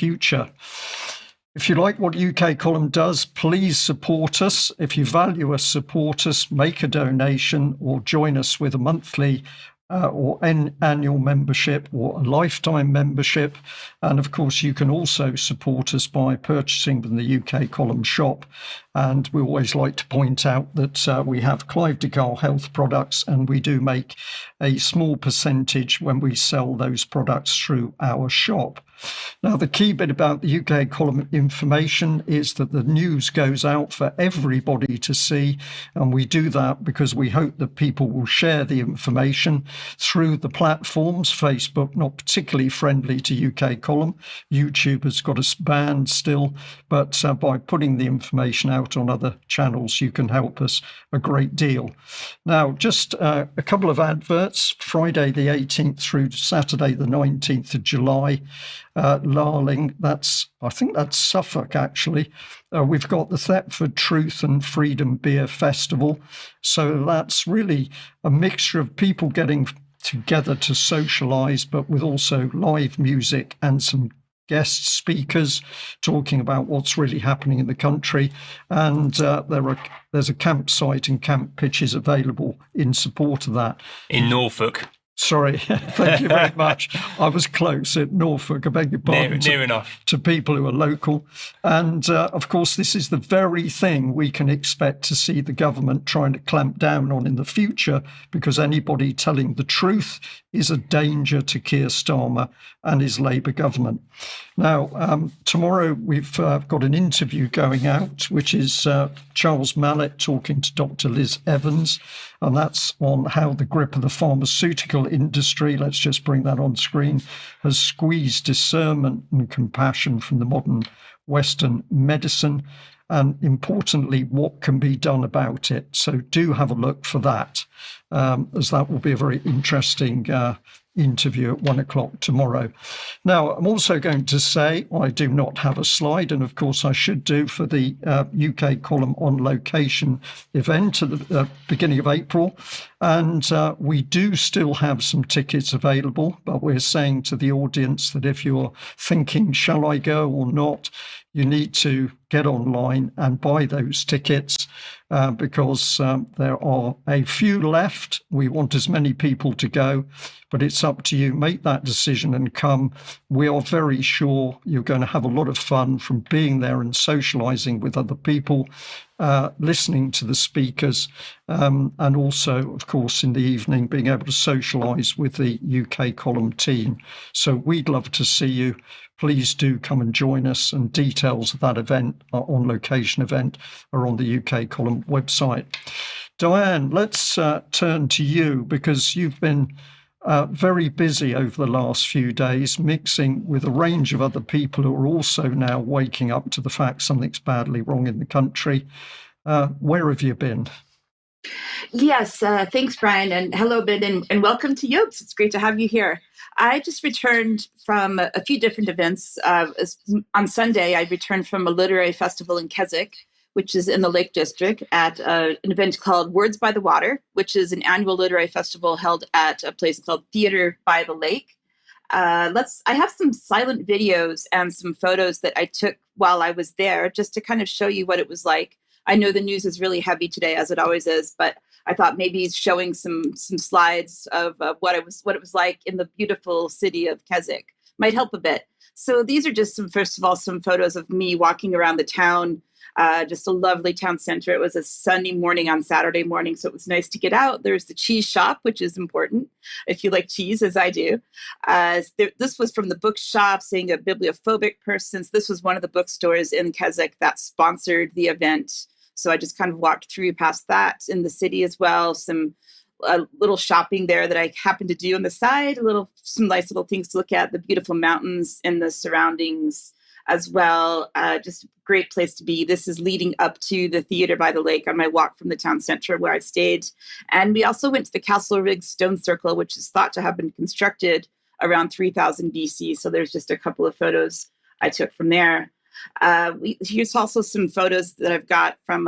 future. If you like what UK Column does, please support us. If you value us, support us, make a donation, or join us with a monthly or an annual membership or a lifetime membership. And of course, you can also support us by purchasing from the UK Column shop. And we always like to point out that we have Clive de Gaulle health products, and we do make a small percentage when we sell those products through our shop. Now, the key bit about the UK Column information is that the news goes out for everybody to see, and we do that because we hope that people will share the information through the platforms. Facebook, not particularly friendly to UK Column. YouTube has got us banned still, but by putting the information out on other channels, you can help us a great deal. Now, just a couple of adverts. Friday the 18th through Saturday the 19th of July, Larling, I think that's Suffolk actually. We've got the Thetford Truth and Freedom Beer Festival. So that's really a mixture of people getting together to socialise, but with also live music and some guest speakers talking about what's really happening in the country. And there's a campsite and camp pitches available in support of that. In Norfolk. Sorry, thank you very much. I was close at Norfolk, I beg your pardon. Near enough. To people who are local. And of course, this is the very thing we can expect to see the government trying to clamp down on in the future, because anybody telling the truth is a danger to Keir Starmer and his Labour government. Now, tomorrow we've got an interview going out, which is Charles Mallet talking to Dr. Liz Evans, and that's on how the grip of the pharmaceutical industry, let's just bring that on screen, has squeezed discernment and compassion from the modern Western medicine, and importantly, what can be done about it. So do have a look for that, as that will be a very interesting interview at 1:00 tomorrow. Now, I'm also going to say I do not have a slide, and of course I should do, for the UK Column on Location event at the beginning of April. And we do still have some tickets available, but we're saying to the audience that if you're thinking, shall I go or not, you need to get online and buy those tickets because there are a few left. We want as many people to go, but it's up to you. Make that decision and come. We are very sure you're going to have a lot of fun from being there and socialising with other people, listening to the speakers, and also, of course, in the evening, being able to socialise with the UK Column team. So we'd love to see you. Please do come and join us, and details of that event, on location event, are on the UK Column website. Diane, let's turn to you, because you've been very busy over the last few days, mixing with a range of other people who are also now waking up to the fact something's badly wrong in the country. Where have you been? Yes, thanks, Brian, and hello, Ben, and welcome to Yokes. It's great to have you here. I just returned from a few different events. On Sunday, I returned from a literary festival in Keswick, which is in the Lake District, at an event called Words by the Water, which is an annual literary festival held at a place called Theater by the Lake. I have some silent videos and some photos that I took while I was there, just to kind of show you what it was like. I know the news is really heavy today, as it always is, but I thought maybe showing some slides of what it was like in the beautiful city of Keswick might help a bit. So these are just first of all, some photos of me walking around the town, just a lovely town center. It was a sunny morning on Saturday morning, so it was nice to get out. There's the cheese shop, which is important if you like cheese, as I do. This was from the bookshop, seeing a bibliophobic person. This was one of the bookstores in Keswick that sponsored the event. So I just kind of walked through past that in the city as well. Some little shopping there that I happened to do on the side, some nice little things to look at, the beautiful mountains in the surroundings as well. Just a great place to be. This is leading up to the Theater by the Lake on my walk from the town center where I stayed. And we also went to the Castle Rigg Stone Circle, which is thought to have been constructed around 3000 BC. So there's just a couple of photos I took from there. Here's also some photos that I've got from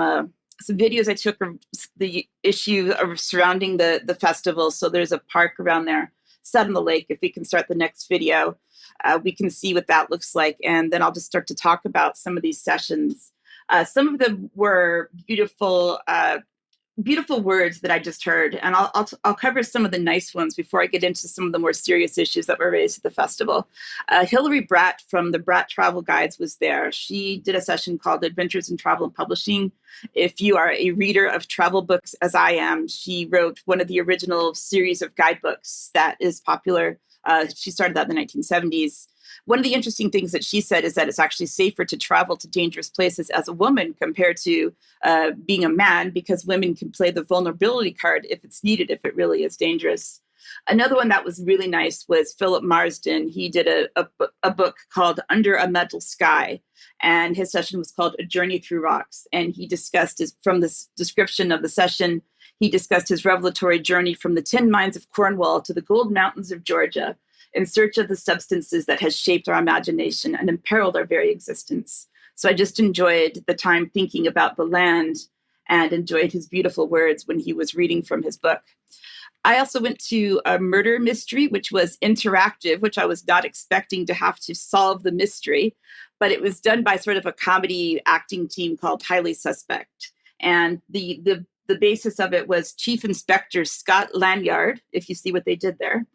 some videos I took of the issue surrounding the festival. So there's a park around there. set on the lake. If we can start the next video, we can see what that looks like. And then I'll just start to talk about some of these sessions. Some of them were beautiful words that I just heard, and I'll cover some of the nice ones before I get into some of the more serious issues that were raised at the festival. Hillary Bratt from the Bratt Travel Guides was there. She did a session called Adventures in Travel and Publishing. If you are a reader of travel books, as I am, she wrote one of the original series of guidebooks that is popular. She started that in the 1970s. One of the interesting things that she said is that it's actually safer to travel to dangerous places as a woman compared to being a man, because women can play the vulnerability card if it's needed, if it really is dangerous. Another one that was really nice was Philip Marsden. He did a book called Under a Metal Sky, and his session was called A Journey Through Rocks. And he discussed from this description of the session, he discussed his revelatory journey from the tin mines of Cornwall to the gold mountains of Georgia, in search of the substances that has shaped our imagination and imperiled our very existence. So I just enjoyed the time thinking about the land and enjoyed his beautiful words when he was reading from his book. I also went to a murder mystery, which was interactive, which I was not expecting to have to solve the mystery, but it was done by sort of a comedy acting team called Highly Suspect. And the basis of it was Chief Inspector Scott Lanyard, if you see what they did there,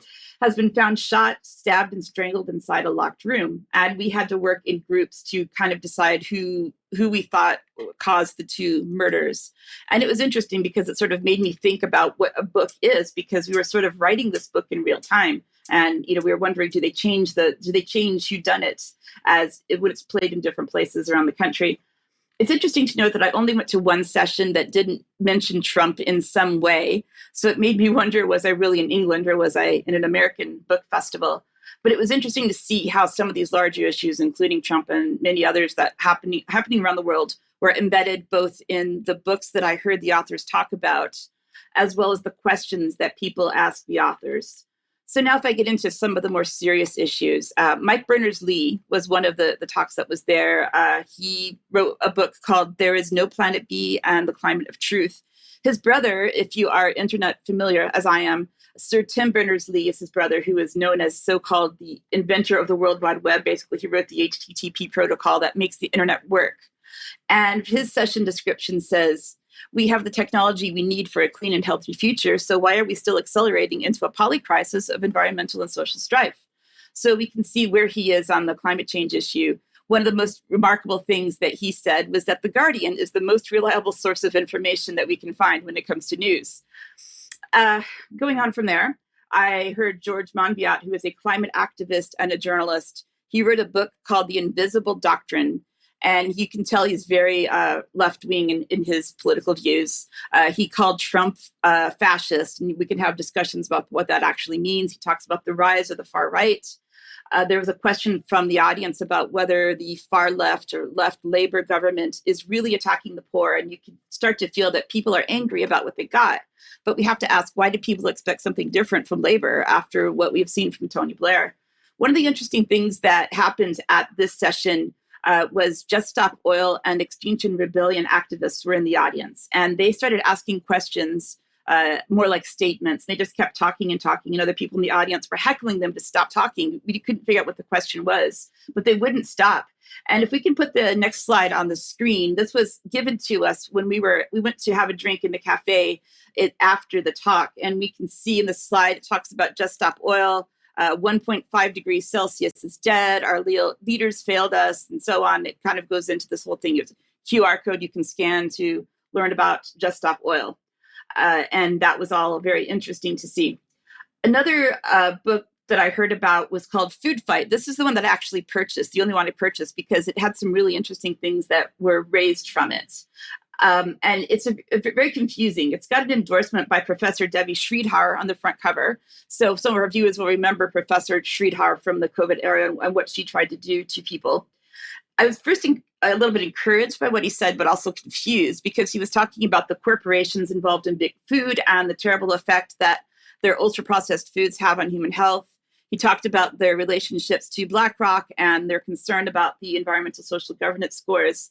has been found shot, stabbed, and strangled inside a locked room. And we had to work in groups to kind of decide who we thought caused the two murders. And it was interesting because it sort of made me think about what a book is, because we were sort of writing this book in real time. And, we were wondering, do they change whodunit as when it's played in different places around the country? It's interesting to note that I only went to one session that didn't mention Trump in some way. So it made me wonder, was I really in England or was I in an American book festival? But it was interesting to see how some of these larger issues, including Trump and many others that happening around the world, were embedded both in the books that I heard the authors talk about, as well as the questions that people asked the authors. So now if I get into some of the more serious issues, Mike Berners-Lee was one of the talks that was there. He wrote a book called There Is No Planet B and the Climate of Truth. His brother, if you are internet familiar, as I am, Sir Tim Berners-Lee is his brother, who is known as so-called the inventor of the World Wide Web. Basically, he wrote the HTTP protocol that makes the internet work. And his session description says, we have the technology we need for a clean and healthy future, so why are we still accelerating into a polycrisis of environmental and social strife? So we can see where he is on the climate change issue. One of the most remarkable things that he said was that The Guardian is the most reliable source of information that we can find when it comes to news. Going on from there, I heard George Monbiot, who is a climate activist and a journalist. He wrote a book called The Invisible Doctrine, and you can tell he's very left-wing in his political views. He called Trump fascist, and we can have discussions about what that actually means. He talks about the rise of the far right. There was a question from the audience about whether the far left or left Labor government is really attacking the poor, and you can start to feel that people are angry about what they got. But we have to ask, why do people expect something different from Labor after what we've seen from Tony Blair? One of the interesting things that happened at this session was Just Stop Oil and Extinction Rebellion activists were in the audience, and they started asking questions, more like statements. They just kept talking and talking, and other people in the audience were heckling them to stop talking. We couldn't figure out what the question was, but they wouldn't stop. And if we can put the next slide on the screen, this was given to us when we went to have a drink in the cafe after the talk, and we can see in the slide it talks about Just Stop Oil. 1.5 degrees Celsius is dead. Our leaders failed us, and so on. It kind of goes into this whole thing. There's a QR code you can scan to learn about Just Stop Oil. And that was all very interesting to see. Another book that I heard about was called Food Fight. This is the one that I actually purchased, the only one I purchased, because it had some really interesting things that were raised from it. And it's very confusing. It's got an endorsement by Professor Debbie Schriedhauer on the front cover. So some of our viewers will remember Professor Schriedhauer from the COVID era and what she tried to do to people. I was first a little bit encouraged by what he said, but also confused, because he was talking about the corporations involved in big food and the terrible effect that their ultra-processed foods have on human health. He talked about their relationships to BlackRock and their concern about the environmental social governance scores.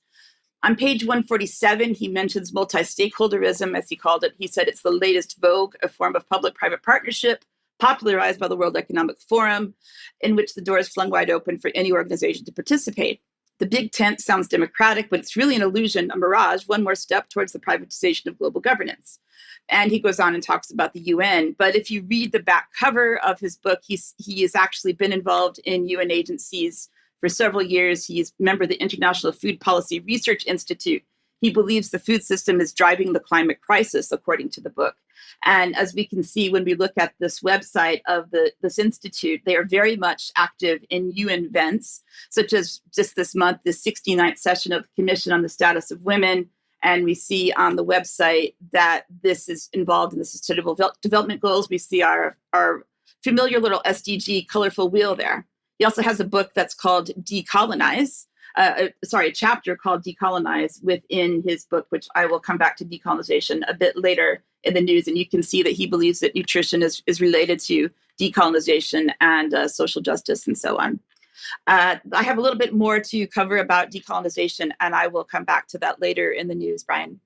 On page 147, he mentions multi-stakeholderism, as he called it. He said it's the latest vogue, a form of public-private partnership, popularized by the World Economic Forum, in which the door is flung wide open for any organization to participate. The big tent sounds democratic, but it's really an illusion, a mirage, one more step towards the privatization of global governance. And he goes on and talks about the UN. But if you read the back cover of his book, he has actually been involved in UN agencies for several years. He's a member of the International Food Policy Research Institute. He believes the food system is driving the climate crisis, according to the book. And as we can see when we look at this website of this institute, they are very much active in UN events, such as just this month, the 69th session of the Commission on the Status of Women. And we see on the website that this is involved in the Sustainable Development Goals. We see our familiar little SDG colorful wheel there. He also has a book that's called Decolonize. A chapter called Decolonize within his book, which I will come back to decolonization a bit later in the news. And you can see that he believes that nutrition is related to decolonization and social justice and so on. I have a little bit more to cover about decolonization, and I will come back to that later in the news, Brian.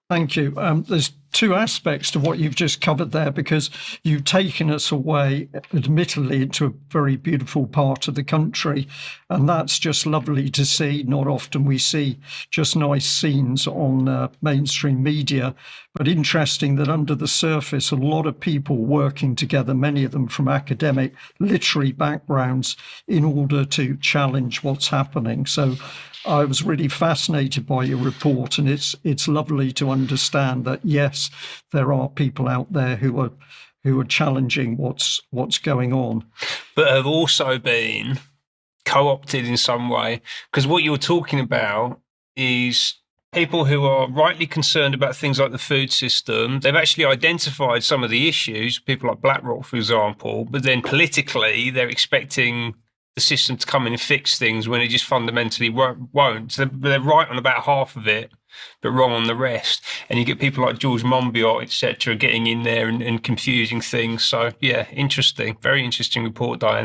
Thank you. There's two aspects to what you've just covered there, because you've taken us away, admittedly, into a very beautiful part of the country. And that's just lovely to see. Not often we see just nice scenes on mainstream media, but interesting that under the surface, a lot of people working together, many of them from academic, literary backgrounds, in order to challenge what's happening. So I was really fascinated by your report, and it's lovely to understand that, yes, there are people out there who are challenging what's going on, but have also been co-opted in some way. Because what you're talking about is people who are rightly concerned about things like the food system. They've actually identified some of the issues, people like BlackRock, for example, but then politically they're expecting the system to come in and fix things when it just fundamentally won't. So they're right on about half of it, but wrong on the rest. And you get people like George Monbiot, etc., getting in there and confusing things. So yeah, interesting, very interesting report, Diane.